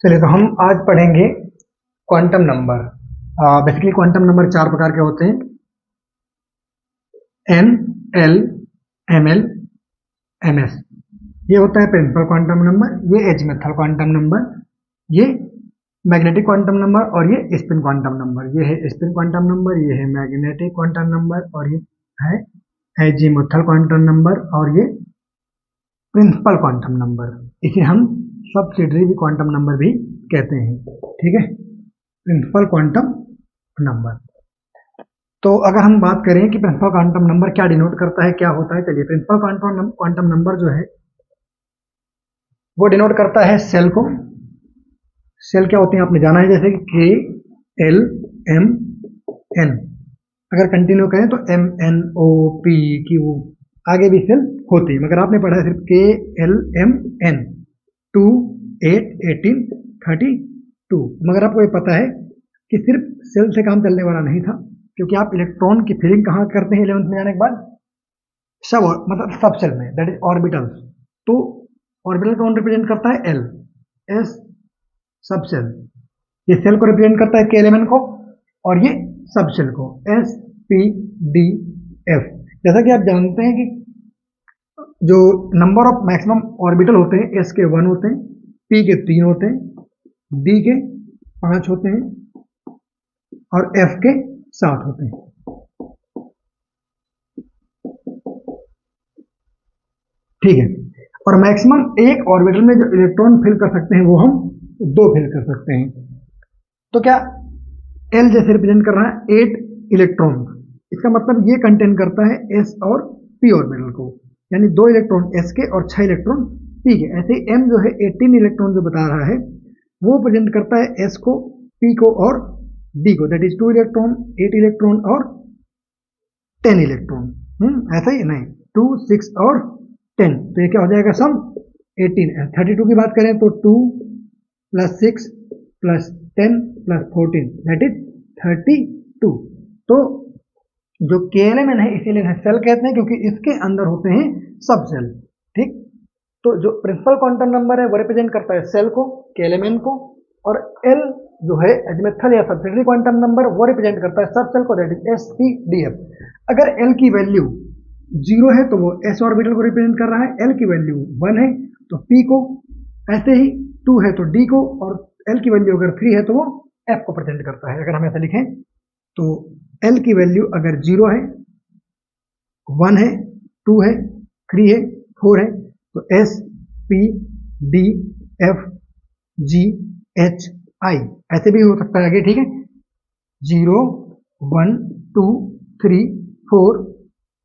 चलिए, तो हम आज पढ़ेंगे quantum number. Basically quantum number चार प्रकार के होते हैं: N, L, M L, M S. ये होता है प्रिंसिपल क्वांटम नंबर, ये एजीमुथल क्वांटम नंबर, ये मैग्नेटिक क्वांटम नंबर और ये स्पिन क्वांटम नंबर। ये है स्पिन क्वांटम नंबर, ये है मैग्नेटिक क्वांटम नंबर और ये है एजीमुथल क्वांटम नंबर और ये प्रिंसिपल क्वांटम नंबर। इसे हम सब्सिडियरी क्वांटम नंबर भी कहते हैं। ठीक है, प्रिंसिपल क्वांटम नंबर। तो अगर हम बात करें कि प्रिंसिपल क्वांटम नंबर क्या डिनोट करता है, क्या होता है, चलिए, प्रिंसिपल क्वांटम नंबर जो है वो डिनोट करता है सेल को। सेल क्या होते हैं आपने जाना है, जैसे कि के, एल, एम, एन। अगर कंटिन्यू करें तो एम, एन, ओ, पी, क्यू, आगे भी सेल होती है, मगर आपने पढ़ा है सिर्फ के, एल, एम, एन, 2, 8, 18, 32। मगर आपको ये पता है कि सिर्फ सेल से काम चलने वाला नहीं था, क्योंकि आप इलेक्ट्रॉन की फिलिंग कहाँ करते हैं 11th में जाने के बाद? सब सेल में, दैट इज ऑर्बिटल्स। तो ऑर्बिटल कौन रिप्रेजेंट करता है? एल, एस सब सेल। ये सेल को रिप्रेजेंट करता है के एलिमेंट को, और ये सब सेल को एस, पी, डी, एफ। जैसा कि आप जानते हैं कि जो नंबर ऑफ मैक्सिमम ऑर्बिटल होते हैं, एस के 1 होते हैं, पी के 3 होते हैं, डी के 5 होते हैं और एफ के 7 होते हैं। ठीक है, और मैक्सिमम एक ऑर्बिटल में जो इलेक्ट्रॉन फिल कर सकते हैं वो हम 2 फिल कर सकते हैं। तो क्या एल जैसे रिप्रेजेंट कर रहा है 8 इलेक्ट्रॉन, इसका मतलब ये कंटेन करता है एस और पी ऑर्बिटल को, यानी 2 इलेक्ट्रॉन एस के और 6 इलेक्ट्रॉन पी के। ऐसे ही एम जो है 18 इलेक्ट्रॉन जो बता रहा है वो प्रेजेंट करता है एस को, पी को और डी को, दैट इज 2 इलेक्ट्रॉन, 8 इलेक्ट्रॉन और 10 इलेक्ट्रॉन। ऐसा ही नहीं, 2, 6 और 10, तो ये क्या हो जाएगा सम 18। 32 की बात करें तो 2 + 6 + 10 + 14 दैट इज 32। तो जो केएलएमएन है इसीलिए सेल कहते हैं, क्योंकि इसके अंदर होते हैं सब सेल। ठीक, तो जो प्रिंसिपल क्वांटम नंबर है वो रिप्रेजेंट करता है सेल को, केएलएमएन को, और एल जो है एजीमुथल या सब्सिडियरी क्वांटम नंबर वो रिप्रेजेंट करता है सब सेल को, that is S, P, D, F. अगर एल की वैल्यू 0 है तो वो एस ऑर्बिटल को रिप्रेजेंट कर रहा है, एल की वैल्यू 1 है तो पी को, ऐसे ही 2 है तो डी को, और एल की वैल्यू अगर 3 है तो वो एफ को प्रेजेंट करता है। अगर हम ऐसा लिखें तो एल की वैल्यू अगर 0 है, 1 है, 2 है, 3 है, 4 है तो एस, पी, डी, एफ, जी, एच, आई, ऐसे भी हो सकता है आगे। ठीक है, 0, 1, 2, 3, 4,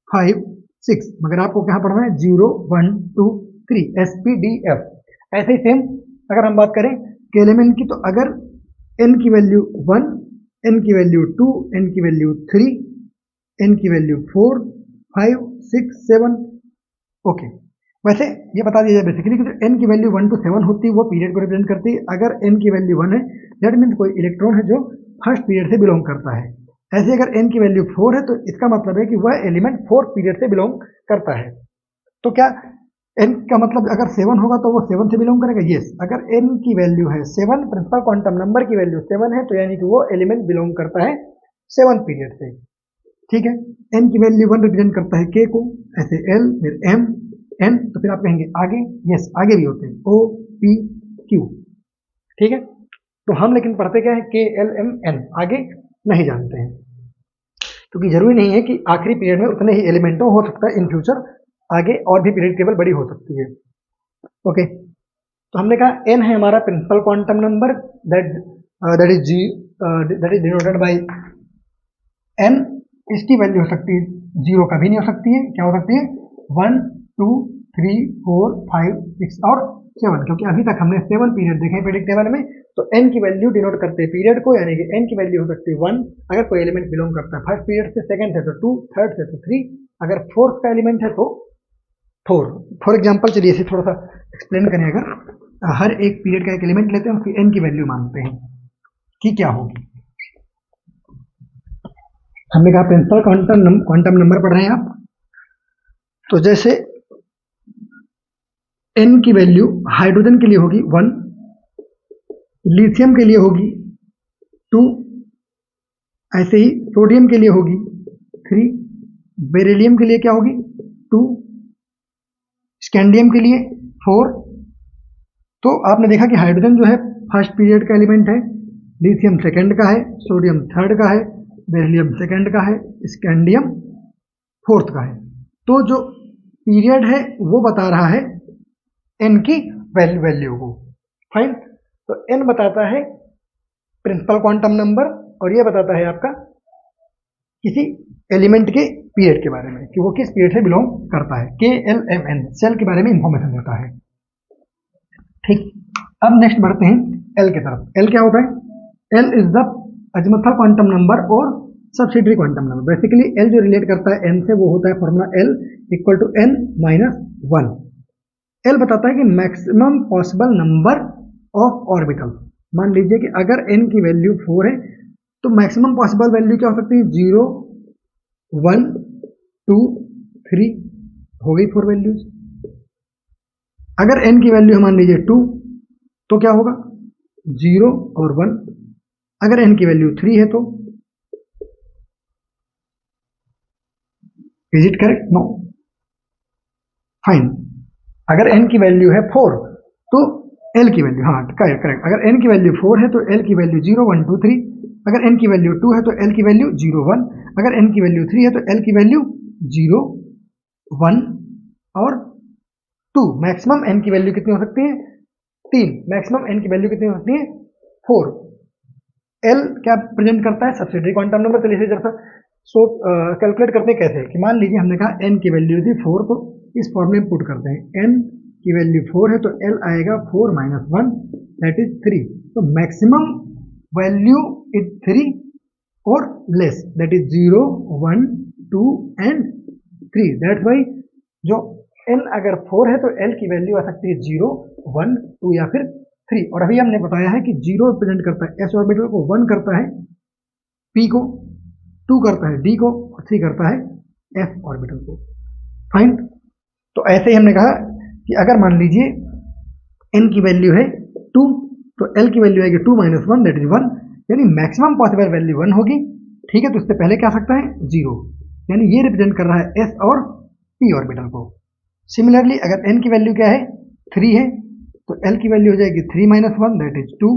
5, 6, मगर आपको क्या पढ़ना है? 0, 1, 2, 3, एस, पी, डी, एफ। ऐसे ही सेम अगर हम बात करें के एलिमेंट की, तो अगर एन की वैल्यू 1, एन की वैल्यू 2, एन की वैल्यू 3, एन की वैल्यू 4, 5, 6, 7, ओके। वैसे ये बता दिया जाए बेसिकली कि जो एन की वैल्यू 1 to 7 होती है वो पीरियड को रिप्रेजेंट करती है। अगर एन की वैल्यू 1 है दैट मीन्स कोई इलेक्ट्रॉन है जो फर्स्ट पीरियड से बिलोंग करता है। ऐसे अगर एन की वैल्यू 4 है तो इसका मतलब है कि वह एलिमेंट 4th पीरियड से बिलोंग करता है। तो क्या एन का मतलब अगर 7 होगा तो वो 7 से बिलोंग करेगा? यस। अगर एन की वैल्यू है 7, प्रिंसिपल क्वांटम नंबर की वैल्यू 7 है, तो यानी कि वो एलिमेंट बिलोंग करता है 7th पीरियड से। ठीक है, एन की वैल्यू 1 रिप्रेजेंट करता है के को, ऐसे एल, फिर एम, एन, तो फिर आप कहेंगे आगे, यस आगे भी होते हैं ओ, पी, क्यू। ठीक है, तो हम लेकिन पढ़ते क्या है? के, एल, एम, एन, आगे नहीं जानते हैं, क्योंकि जरूरी नहीं है कि आखिरी पीरियड में उतने ही एलिमेंट हो सकता है इन फ्यूचर आगे और भी पीरियड टेबल बड़ी हो सकती है। ओके, तो हमने कहा एन है हमारा principal quantum number, that is जी, that is denoted by N. इसकी वैल्यू हो सकती है 0, कभी नहीं हो सकती है, क्या हो सकती है? 1, 2, 3, 4, 5, 6 और 7, क्योंकि अभी तक हमने 7 पीरियड देखे पीरियड टेबल में। तो एन की वैल्यू डिनोट करते हैं पीरियड को, यानी कि एन की वैल्यू हो सकती है 1 अगर कोई एलिमेंट बिलोंग करता है फर्स्ट पीरियड से, सेकंड से तो 2, थर्ड से तो 3, अगर फोर्थ का एलिमेंट है तो 4। फॉर एग्जाम्पल चलिए इसे थोड़ा सा एक्सप्लेन करें। अगर हर एक पीरियड का एक एलिमेंट लेते हैं, उसकी एन की वैल्यू मानते हैं कि क्या होगी। हमने कहा प्रिंसिपल क्वांटम नंबर पढ़ रहे हैं आप, तो जैसे एन की वैल्यू हाइड्रोजन के लिए होगी 1, लिथियम के लिए होगी 2, ऐसे ही सोडियम के लिए होगी 3, बेरिलियम के लिए क्या होगी 2, स्कैंडियम के लिए 4। तो आपने देखा कि हाइड्रोजन जो है फर्स्ट पीरियड का एलिमेंट है, लिथियम सेकंड का है, सोडियम थर्ड का है, बेरिलियम सेकंड का है, स्कैंडियम फोर्थ का है। तो जो पीरियड है वो बता रहा है n की वैल्यू को। फाइन, तो n बताता है प्रिंसिपल क्वांटम नंबर और ये बताता है आपका किसी एलिमेंट के पीरियड के बारे में कि वो किस पीरियड से बिलोंग करता है। KLMN सेल के बारे में इंफॉर्मेशन देता है। ठीक, अब नेक्स्ट बढ़ते हैं L की तरफ। L क्या होता है? L is the azimuthal quantum number और subsidiary quantum number. Basically L जो रिलेट करता है n से वो होता है formula L equal to n minus 1। L बताता है कि maximum possible number of orbital. मान लीजिए कि अगर n की वैल्यू 4 है तो मैक्सिमम पॉसिबल वैल्यू क्या हो सकती है? 0, 1, 2, 3 हो गई 4 वैल्यूज। अगर n की वैल्यू मान लीजिए 2 तो क्या होगा? 0 और 1। अगर n की वैल्यू 3 है तो is it correct? No. Fine, अगर n की वैल्यू है 4 तो L की वैल्यू, हाँ करेक्ट, अगर n की वैल्यू 4 है तो L की वैल्यू 0, 1, 2, 3। अगर n की वैल्यू 2 है तो L की वैल्यू 0, 1। अगर n की वैल्यू 3 है तो L की वैल्यू 0, 1 और 2। मैक्सिमम n की वैल्यू कितनी हो सकती है? 3। मैक्सिमम n की वैल्यू कितनी हो सकती है? 4। L क्या प्रेजेंट करता है? Subsidiary quantum number. चलिए इसे जरा कैलकुलेट करते हैं कैसे, कि मान लीजिए हमने कहा n की वैल्यू थी 4, तो इस फॉर्मूले में पुट करते हैं। n की वैल्यू 4 है तो L आएगा 4 माइनस 1 दैट इज 3। तो मैक्सिमम वैल्यू इज 3 और less that is 0, 1, 2 and 3। That's why जो n अगर 4 है तो L की वैल्यू आ सकती है 0, 1, 2 या फिर 3। और अभी हमने बताया है कि 0 रिप्रेजेंट करता है s ऑर्बिटल को, 1 करता है p को, 2 करता है d को और 3 करता है f ऑर्बिटल को। फाइन, तो ऐसे ही हमने कहा कि अगर मान लीजिए n की वैल्यू है 2 तो L की वैल्यू आएगी 2 माइनस 1 दैट इज 1, यानी मैक्सिमम पॉसिबल वैल्यू 1 होगी। ठीक है, तो इससे पहले क्या आ सकता है? 0, यानी ये रिप्रेजेंट कर रहा है s और p ऑर्बिटल को। सिमिलरली अगर n की वैल्यू क्या है? 3 है तो L की वैल्यू हो जाएगी 3 माइनस 1 दैट इज 2,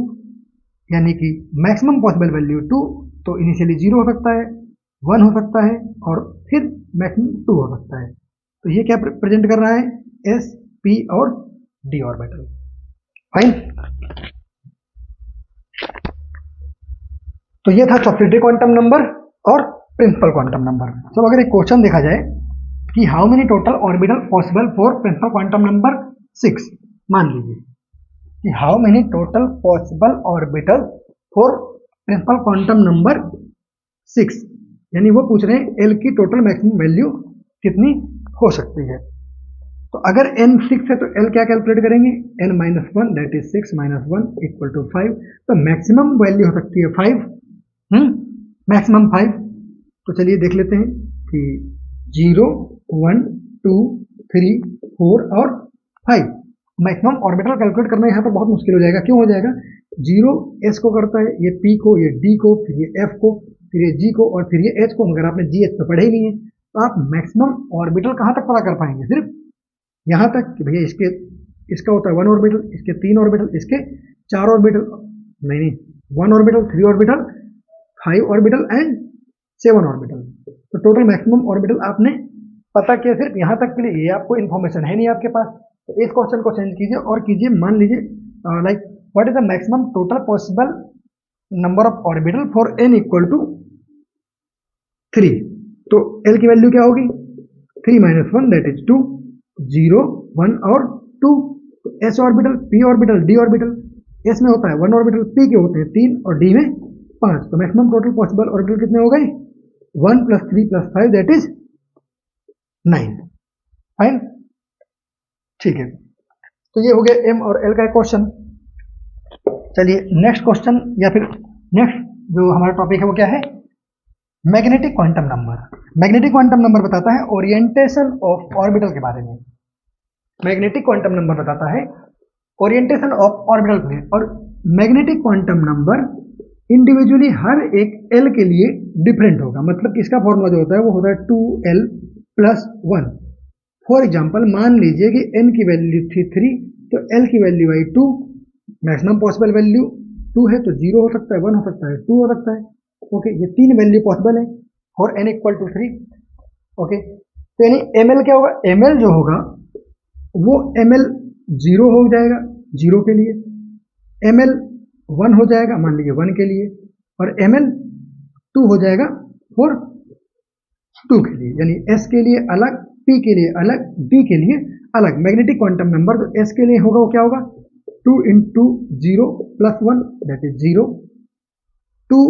यानी कि मैक्सिमम पॉसिबल वैल्यू 2। तो इनिशियली 0 हो सकता है, 1 हो सकता है और फिर मैक्सिमम 2 हो सकता है। तो ये क्या प्रेजेंट कर रहा है? S, P और D ऑर्बिटल। फाइन, तो ये था सब्सिडरी क्वांटम नंबर और प्रिंसिपल क्वांटम नंबर। तो अगर एक क्वेश्चन देखा जाए कि how many total orbital possible for principal quantum number 6, मान लीजिए कि how many total possible orbital for principal quantum number 6, यानी वो पूछ रहे हैं L की टोटल मैक्सिमम वैल्यू कितनी हो सकती है। तो अगर n 6 है तो L क्या कैलकुलेट करेंगे? n minus 1 that is 6 minus 1 equal to 5। तो मैक्सिमम वैल्यू हो सकती है 5, मैक्सिमम 5। तो चलिए देख लेते हैं कि 0, 1, 2, 3, 4 और 5। मैक्सिमम ऑर्बिटल कैलकुलेट करना यहाँ पर बहुत मुश्किल हो जाएगा। क्यों हो जाएगा? 0 S को करता है, ये P को, ये D को, फिर ये F को, फिर ये G को और फिर ये H को। मगर आपने GH तो पढ़े ही नहीं है, तो आप मैक्सिमम ऑर्बिटल कहाँ तक पता कर पाएंगे? सिर्फ यहाँ तक कि भैया इसका होता है 1 ऑर्बिटल, इसके 3 ऑर्बिटल, इसके 4 ऑर्बिटल, नहीं 1 orbital, 3 orbital, 5 orbital and 7 orbital. तो टोटल मैक्सिमम ऑर्बिटल आपने पता किया सिर्फ यहाँ तक के लिए। ये आपको इन्फॉर्मेशन है नहीं आपके पास, तो इस क्वेश्चन को चेंज कीजिए और कीजिए, मान लीजिए like what is the maximum total possible number of orbital for n equal to 3। तो L की वैल्यू क्या होगी? 3 माइनस 1 दैट इज 2, 0, 1 और 2। तो S orbital, P orbital, D orbital. S में होता है 1 ऑर्बिटल, P के होते हैं 3 और D में 5। तो मैक्सिमम टोटल पॉसिबल ऑर्बिटल कितने हो गए? 1 + 3 + 5 दैट इज 9। फाइन, ठीक है, तो ये हो गया M और L का क्वेश्चन। चलिए नेक्स्ट क्वेश्चन या फिर नेक्स्ट जो हमारा टॉपिक है वो क्या है? Magnetic quantum number. Magnetic quantum number बताता है ओरिएंटेशन ऑफ ऑर्बिटल के बारे में। मैग्नेटिक क्वांटम नंबर बताता है ओरिएंटेशन ऑफ ऑर्बिटल में। और मैग्नेटिक क्वांटम नंबर इंडिविजुअली हर एक एल के लिए डिफरेंट होगा। मतलब कि इसका फॉर्मूला जो होता है वो होता है 2l + 1। फॉर एग्जाम्पल मान लीजिए कि n की वैल्यू थी 3, तो l की वैल्यू आई 2, मैक्सिमम पॉसिबल वैल्यू 2 है तो 0 हो सकता है, 1 हो सकता है, 2 हो सकता है। ओके, ये 3 वैल्यू पॉसिबल है फॉर n = 3। ओके, तो यानी ml क्या होगा, ml जो होगा वो ml 0 हो जाएगा 0 के लिए, ml 1 हो जाएगा मान लीजिए 1 के लिए, और ml 2 हो जाएगा फॉर 2 के लिए। यानी s के लिए अलग, p के लिए अलग, d के लिए अलग। मैग्नेटिक क्वांटम नंबर जो s के लिए होगा वो क्या होगा, 2 × 0 + 1 दैट इज 0। 2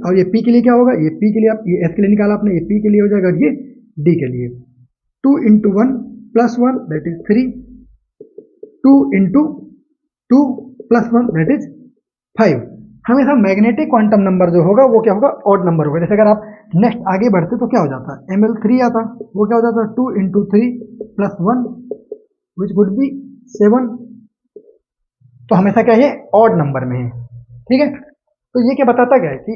और ये p के लिए क्या होगा, ये p के लिए आप ये s के लिए निकाला आपने, ये p के लिए हो जाएगा, ये d के लिए 2 × 1 + 1 दैट इज 3, 2 × 2 + 1 दैट इज 5। हमेशा मैग्नेटिक क्वांटम नंबर जो होगा वो क्या होगा, ऑड नंबर होगा। जैसे अगर आप नेक्स्ट आगे बढ़ते तो क्या हो जाता है, ml 3 आता, वो क्या हो जाता है 2 × 3 + 1 विच वुड बी 7। तो हमेशा क्या है, ऑड नंबर में है। ठीक है, तो ये क्या बताता क्या है कि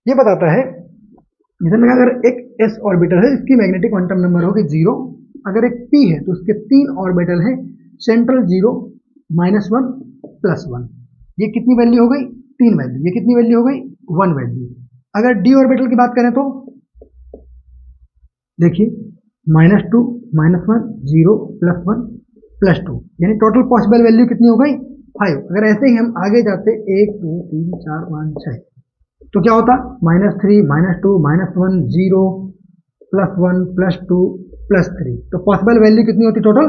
ये बताता है जैसे अगर एक s ऑर्बिटल है इसकी मैग्नेटिक क्वांटम नंबर होगी 0, अगर एक p है तो उसके 3 ऑर्बिटल है, सेंट्रल 0, -1 + 1। ये कितनी वैल्यू हो गई, 3 वैल्यू। ये कितनी वैल्यू हो गई, 1 वैल्यू। अगर d ऑर्बिटल की बात करें तो देखिए -2 -1 0 + 1 + 2, यानी टोटल पॉसिबल वैल्यू कितनी हो गई, 5। अगर ऐसे ही हम आगे जाते 1 2 3 4 5 6 तो क्या होता, -3 -2 -1 0 +1 +2 +3, तो पॉसिबल वैल्यू कितनी होती टोटल,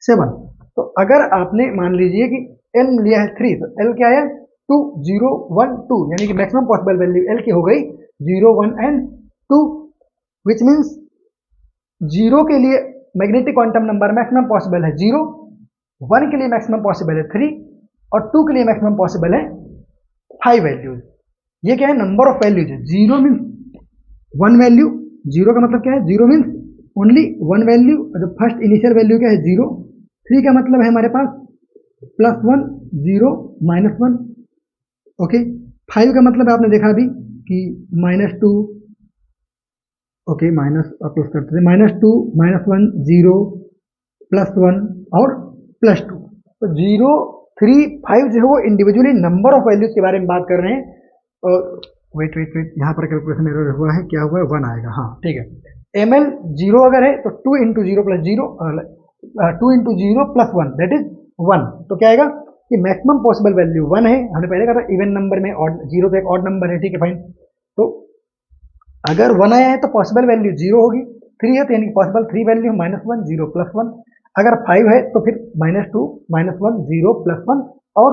7। तो अगर आपने मान लीजिए कि n लिया है 3, तो l क्या है 2 0 1 2, यानी कि मैक्सिमम पॉसिबल वैल्यू l की हो गई 0 1 एंड 2, विच मीन्स 0 के लिए magnetic quantum number maximum possible है 0, 1 के लिए मैक्सिमम पॉसिबल है 3 और 2 के लिए मैक्सिमम पॉसिबल है 5 वैल्यूज। ये क्या है, नंबर ऑफ वैल्यूज है। 0 मीन्स 1 वैल्यू, 0 का मतलब क्या है, 0 मीन्स ओनली 1 वैल्यू, जब फर्स्ट इनिशियल वैल्यू क्या है 0। 3 का मतलब है हमारे पास +1 0 -1। ओके, 5 का मतलब आपने देखा अभी कि -2, ओके माइनस अप्रोच करते थे, -2 -1 0 +1 और +2। तो 0 3 5 जो है वो इंडिविजुअली नंबर ऑफ वैल्यूज के बारे में बात कर रहे हैं। और वेट वेट वेट, यहाँ पर कैलकुलेशन एरर हुआ है, क्या हुआ है, 1 आएगा, हाँ ठीक है। ml 0 अगर है तो 2 × 0 + 0 2 × 0 + 1 दैट इज 1। तो क्या आएगा कि मैक्सिमम पॉसिबल वैल्यू 1 है। हमने पहले कहा था इवन नंबर में ऑड, 0 तो एक ऑड नंबर है, ठीक है फाइन। तो अगर 1 आया है तो पॉसिबल वैल्यू 0 होगी, 3 है तो यानी पॉसिबल 3 वैल्यू -1 0 +1, अगर 5 है तो फिर -2 -1 0 +1 और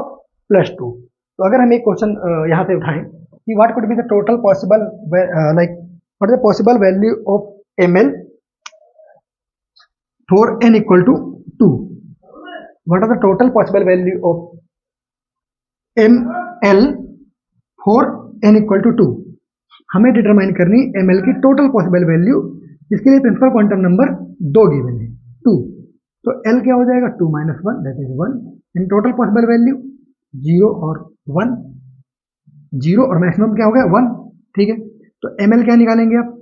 +2। तो अगर हम एक क्वेश्चन यहाँ से उठाएं कि what could be the total possible like what is the possible value of ml for n = 2, what are the total possible value of ml for n = 2। हमें डिटरमाइन करनी ml की टोटल पॉसिबल वैल्यू, जिसके लिए principal quantum number 2 given है 2। तो l क्या हो जाएगा 2 - 1 that is 1, in total possible value 0 और 1, 0 और मैक्सिमम क्या हो गया 1, ठीक है। तो ml क्या निकालेंगे आप,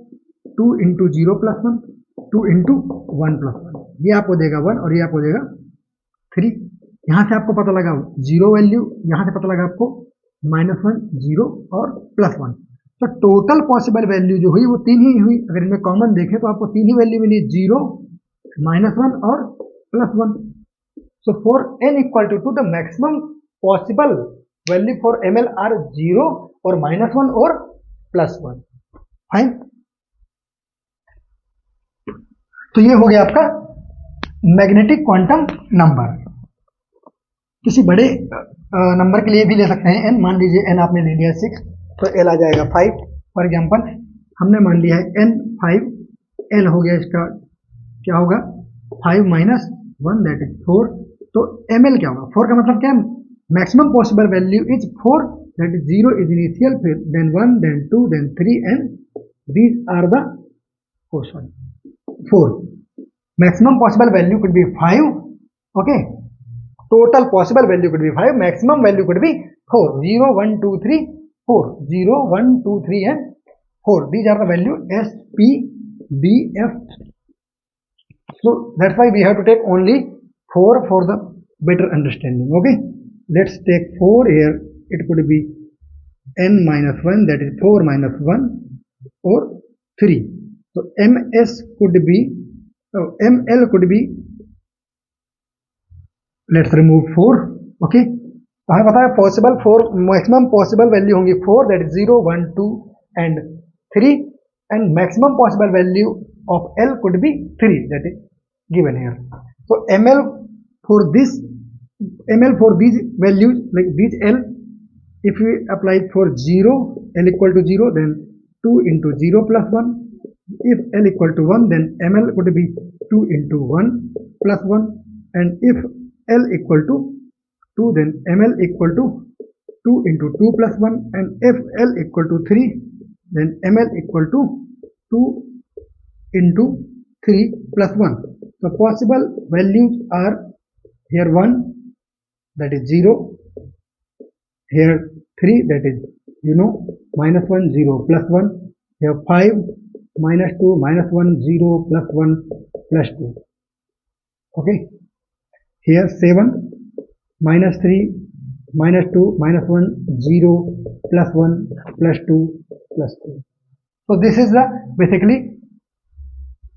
2 × 0 + 1 2 × 1 + 1, ये आपको देगा 1 और ये आपको देगा 3। यहाँ से आपको पता लगा 0 वैल्यू, यहाँ से पता लगा आपको -1 0 और +1। तो टोटल पॉसिबल वैल्यू जो हुई वो 3 ही हुई। अगर इनमें कॉमन देखें तो आपको 3 ही वैल्यू मिली, 0 -1 और +1। So for n = 2 the maximum possible value for ml are 0 और -1 और +1। फाइन, तो ये हो गया आपका मैग्नेटिक क्वांटम नंबर। किसी बड़े नंबर के लिए भी ले सकते हैं n, मान लीजिए n आपने ले लिया 6 तो l आ जाएगा 5। फॉर एग्जांपल हमने मान लिया है n 5, l हो गया इसका क्या होगा 5 - 1 दैट इज 4। तो ml क्या होगा, 4 का मतलब क्या है, maximum possible value is 4 that is 0 is initial, फिर then 1 then 2 then 3 and these are the 4। Maximum possible value could be 5, okay, total possible value could be 5, maximum value could be 4, 0 1 2 3 4, 0 1 2 3 and 4. These are the value S, P, B, F. So that's why we have to take only 4 for the better understanding. Okay, let's take 4 here. It could be n minus 1, that is 4 minus 1 or 3. So ms could be ml could be, let's remove 4. okay, तो हमें पता है possible 4 maximum possible value होंगी 4, that is 0 1 2 and 3, and maximum possible value of l could be 3, that is given here. So ml for these values, like these l, if we apply for 0, l equal to 0, then 2 into 0 plus 1. If l equal to 1, then ml could be 2 into 1 plus 1, and if l equal to 2, then ml equal to 2 into 2 plus 1, and if l equal to 3, then ml equal to 2 into 3 plus 1. So possible values are here 1, that is 0, here 3, that is minus 1 0 plus 1, here 5 minus 2 minus 1 0 plus 1 plus 2. okay, here 7 minus 3 minus 2 minus 1 0 plus 1 plus 2 plus 2. So this is the basically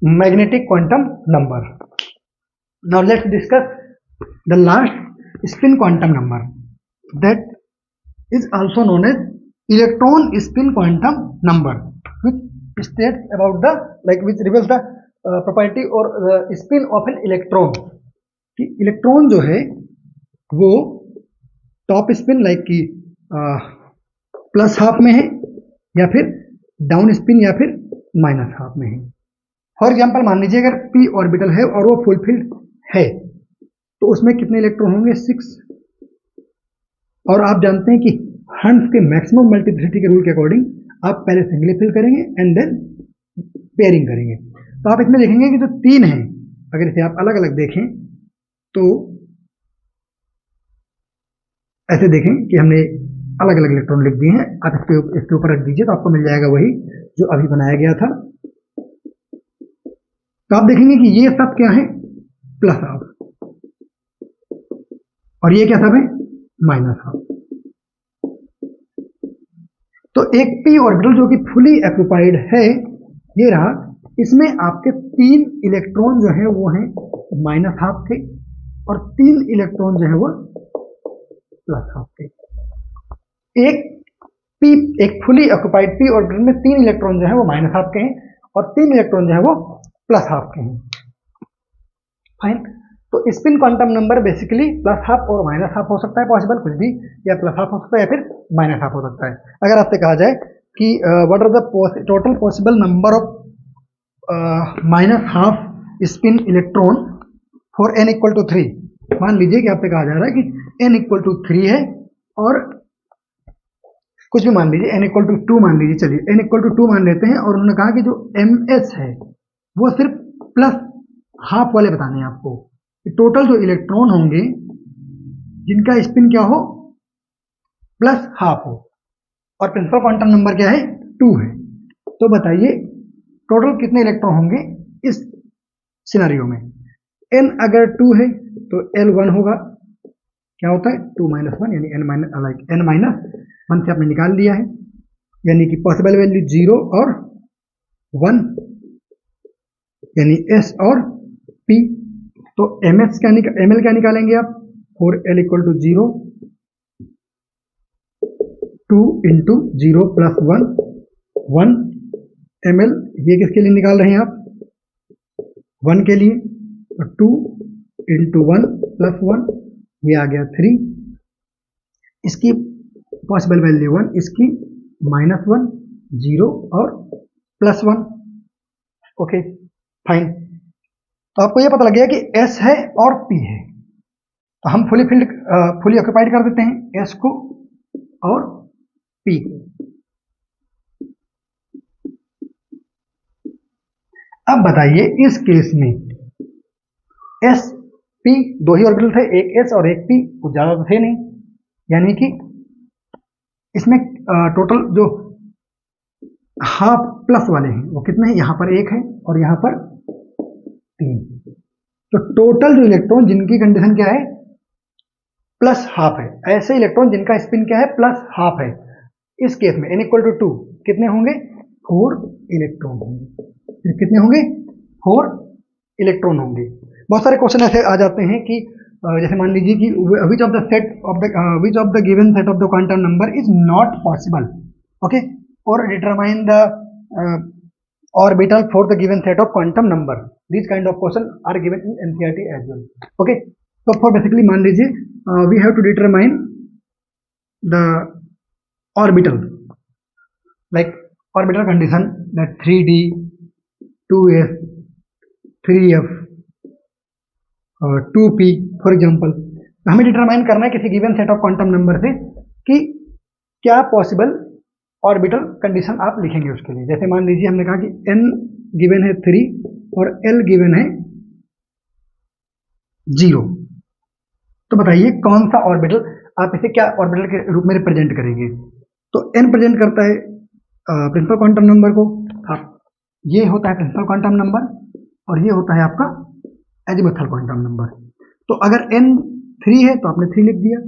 magnetic quantum number. Now let's discuss the last spin quantum number, that is also known as electron spin quantum number, which states about the, like, which reveals the property or the spin of an electron. कि electron जो है वो top spin like कि plus half में है, या फिर down spin, या फिर माइनस हाफ में है. फॉर एग्जांपल मान लीजिए अगर p ऑर्बिटल है और वो फुलफिल्ड है, तो उसमें कितने इलेक्ट्रॉन होंगे? 6. और आप जानते हैं कि हंस के मैक्सिमम मल्टीप्लिसिटी के रूल के अकॉर्डिंग आप पहले सिंगली फिल करेंगे एंड देन पेयरिंग करेंगे. तो आप इसमें देखेंगे कि जो 3 है, अगर इसे आप अलग अलग देखें तो ऐसे देखें कि हमने अलग अलग इलेक्ट्रॉन लिख दिए हैं. आप इसके ऊपर रख दीजिए तो आपको मिल जाएगा वही जो अभी बनाया गया था. तो आप देखेंगे कि ये सब क्या है? प्लस हाफ, और ये क्या सब है? Minus half. तो एक p ऑर्बिटल जो कि फुली ऑक्युपाइड है, ये रहा. इसमें आपके 3 इलेक्ट्रॉन जो है वो हैं माइनस हाफ के, और 3 इलेक्ट्रॉन जो है वो प्लस हाफ के. एक फुली ऑक्युपाइड p ऑर्बिटल में 3 इलेक्ट्रॉन जो है वो माइनस हाफ के हैं, और 3 इलेक्ट्रॉन जो है वो प्लस हाफ के हैं. फाइन. तो spin quantum number basically plus half और माइनस हाफ हो सकता है, पॉसिबल कुछ भी, या प्लस हाफ हो सकता है या फिर माइनस हाफ हो सकता है. अगर आपसे कहा जाए कि what are the total possible number of minus half spin electron for n equal to 3, मान लीजिए कि आपसे कहा जा रहा है कि n इक्वल टू 3 है, और कुछ भी मान लीजिए, n इक्वल टू 2 मान लीजिए, चलिए n इक्वल टू 2 मान लेते हैं, और उन्होंने कहा कि जो ms है वो सिर्फ प्लस हाफ वाले बताने हैं आपको. टोटल जो इलेक्ट्रॉन होंगे जिनका स्पिन क्या हो? प्लस हाफ हो, और प्रिंसिपल क्वांटम नंबर क्या है? 2 है. तो बताइए टोटल कितने इलेक्ट्रॉन होंगे इस सिनेरियो में? n अगर 2 है तो l 1 होगा. क्या होता है? 2 माइनस 1, यानी n माइनस 1 से आपने निकाल लिया है, यानी कि पॉसिबल वैल्यू 0 और 1, यानी s और p. तो ml क्या निकालेंगे आप? 4l इक्वल टू 0, 2 इंटू 0 प्लस 1 ml. ये किसके लिए निकाल रहे हैं आप? 1 के लिए. 2 इंटू 1 प्लस 1, ये आ गया 3. इसकी पॉसिबल वैल्यू 1, इसकी माइनस 1, 0 और प्लस 1. Okay fine. तो आपको ये पता लग गया कि S है और P है. तो हम फुली ऑक्युपाइड कर देते हैं S को और P को. अब बताइए इस केस में S P दो ही ऑर्बिटल थे, एक S और एक P, कुछ ज्यादा तो थे नहीं, यानी कि इसमें टोटल जो हाफ प्लस वाले हैं वो कितने हैं, यहाँ पर 1 है और यहाँ पर 3। तो टोटल जो इलेक्ट्रॉन जिनकी कंडीशन क्या है, प्लस हाफ है, ऐसे इलेक्ट्रॉन जिनका स्पिन क्या है, प्लस हाफ है, इस केस में n = 2 कितने होंगे, 4 इलेक्ट्रॉन होंगे। फिर कितने होंगे, 4 इलेक्ट्रॉन होंगे। बहुत सारे क्वेश्चन ऐसे आ जाते हैं कि जैसे मान लीजिए कि which of the given set of the quantum number is not possible, okay, और determine the orbital for the given set of quantum number. This kind of question are given in NCERT as well, okay. तो for basically मान लीजिए we have to determine the orbital, like orbital condition that 3d 2s 3f 2p for example. हमें determine करना है किसी given set of quantum number से कि क्या पॉसिबल ऑर्बिटल कंडीशन आप लिखेंगे उसके लिए। जैसे मान लीजिए हमने कहा कि n गिवन है 3 और l गिवन है 0, तो बताइए कौन सा ऑर्बिटल, आप इसे क्या ऑर्बिटल के रूप में रिप्रेजेंट करेंगे। तो n प्रेजेंट करता है प्रिंसिपल क्वांटम नंबर को, आप ये होता है प्रिंसिपल क्वांटम नंबर और ये होता है आपका एजिमुथल क्वांटम नंबर। तो अगर n 3 है तो आपने 3 लिख दिया,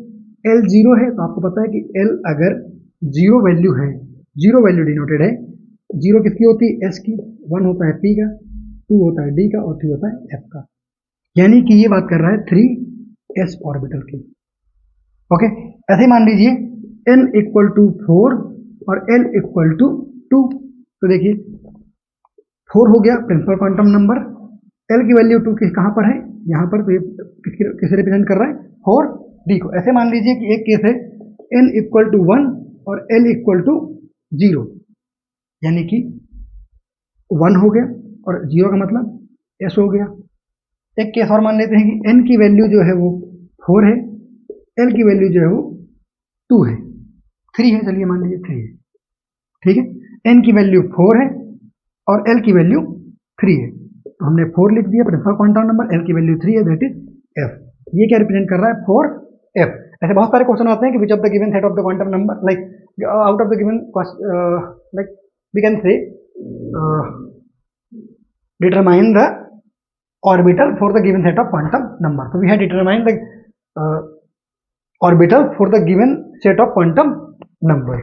l 0 है तो आपको पता है कि l अगर 0 वैल्यू है, 0 वैल्यू डिनोटेड है, 0 किसकी होती है, s की, 1 होता है p का, 2 होता है d का और 3 होता है f का। यानी कि ये बात कर रहा है 3s ऑर्बिटल की, ओके। ऐसे मान लीजिए n = 4 और l = 2, तो देखिए 4 हो गया प्रिंसिपल क्वांटम नंबर, l की वैल्यू 2 कहाँ पर है, यहाँ पर, तो ये किसे रिप्रेजेंट कर रहा है, 4d को। ऐसे मान लीजिए कि एक केस है n = 1 और l = 0, यानी कि 1 हो गया और 0 का मतलब s हो गया। एक केस और मान लेते हैं कि n की वैल्यू जो है वो 4 है, l की वैल्यू जो है वो 2 है, 3 है, चलिए मान लीजिए 3 है, ठीक है। n की वैल्यू 4 है और l की वैल्यू 3 है, तो हमने 4 लिख दिया प्रिंसिपल क्वांटम नंबर, l की वैल्यू 3 है, दैट इज f। ये क्या रिप्रेजेंट कर रहा है, 4f। ऐसे बहुत सारे क्वेश्चन आते हैं कि which of the given set of the quantum number, like out of the given, like we can say determine the orbital for the given set of quantum number. So we have determined the orbital for the given set of quantum number.